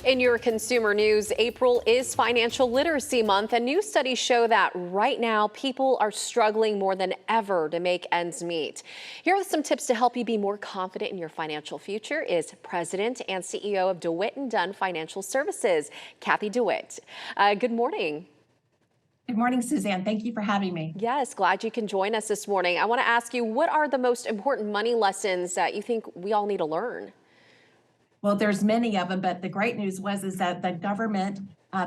In your consumer news, April is Financial Literacy Month, and new studies show that right now people are struggling more than ever to make ends meet. Here are some tips to help you be more confident in your financial future is President and CEO of DeWitt and Dunn Financial Services, Cathy DeWitt. Good morning. Good morning, Suzanne. Thank you for having me. Yes, glad you can join us this morning. I want to ask you, what are the most important money lessons that you think we all need to learn? Well, there's many of them, but the great news is that the government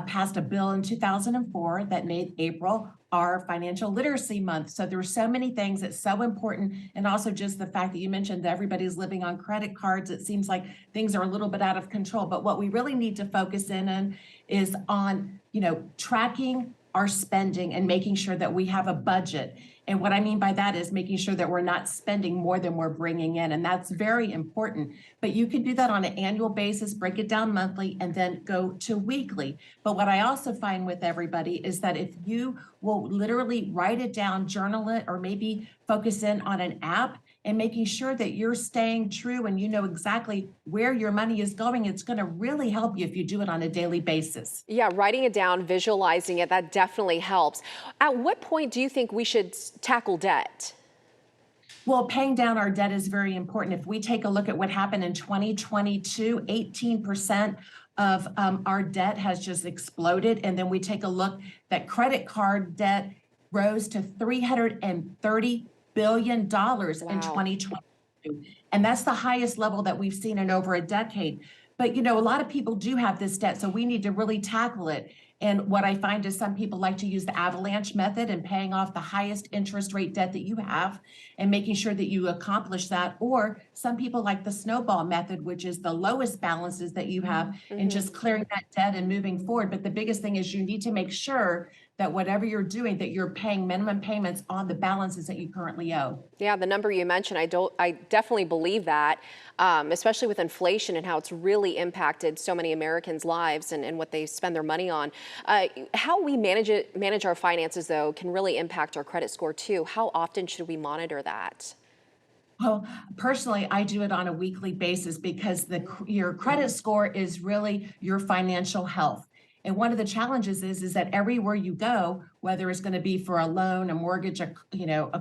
passed a bill in 2004 that made April our financial literacy month. So there are so many things that's so important. And also just the fact that you mentioned that everybody's living on credit cards. It seems like things are a little bit out of control. But what we really need to focus in on is on, tracking our spending and making sure that we have a budget. And what I mean by that is making sure that we're not spending more than we're bringing in. And that's very important. But you can do that on an annual basis, break it down monthly, and then go to weekly. But what I also find with everybody is that if you will literally write it down, journal it, or maybe focus in on an app and making sure that you're staying true and you know exactly where your money is going, it's going to really help you if you do it on a daily basis. Yeah, writing it down, visualizing it, that definitely helps. At what point do you think we should tackle debt? Well, paying down our debt is very important. If we take a look at what happened in 2022, 18% of our debt has just exploded. And then we take a look that credit card debt rose to $330 billion in Wow. 2022. And that's the highest level that we've seen in over a decade. But, a lot of people do have this debt, so we need to really tackle it. And what I find is some people like to use the avalanche method and paying off the highest interest rate debt that you have and making sure that you accomplish that. Or some people like the snowball method, which is the lowest balances that you have and just clearing that debt and moving forward. But the biggest thing is you need to make sure that whatever you're doing, that you're paying minimum payments on the balances that you currently owe. Yeah, the number you mentioned, I definitely believe that, especially with inflation and how it's really impacted so many Americans' lives and what they spend their money on. How we manage our finances, though, can really impact our credit score, too. How often should we monitor that? Well, personally, I do it on a weekly basis because your credit score is really your financial health. And one of the challenges is that everywhere you go, whether it's going to be for a loan, a mortgage, a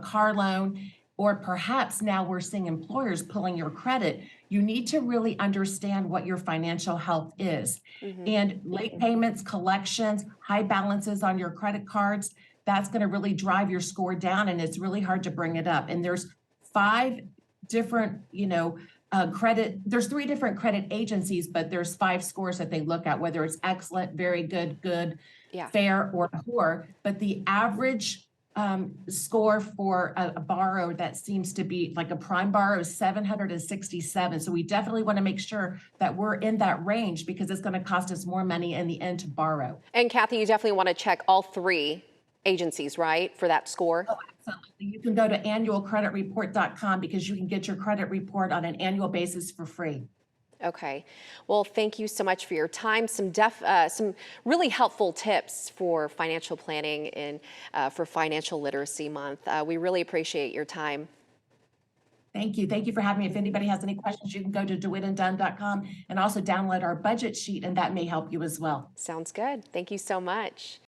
car loan, or perhaps now we're seeing employers pulling your credit, you need to really understand what your financial health is. And late payments, collections, high balances on your credit cards, that's going to really drive your score down, and it's really hard to bring it up. And there's five different, there's three different credit agencies, but there's five scores that they look at, whether it's excellent, very good, good, Yeah. fair, or poor. But the average score for a borrower that seems to be like a prime borrower is 767. So we definitely want to make sure that we're in that range because it's going to cost us more money in the end to borrow. And Cathy, you definitely want to check all three agencies, right, for that score? Oh, absolutely. You can go to annualcreditreport.com because you can get your credit report on an annual basis for free. Okay. Well, thank you so much for your time. Some really helpful tips for financial planning and for Financial Literacy Month. We really appreciate your time. Thank you. Thank you for having me. If anybody has any questions, you can go to DeWittandDunn.com and also download our budget sheet, and that may help you as well. Sounds good. Thank you so much.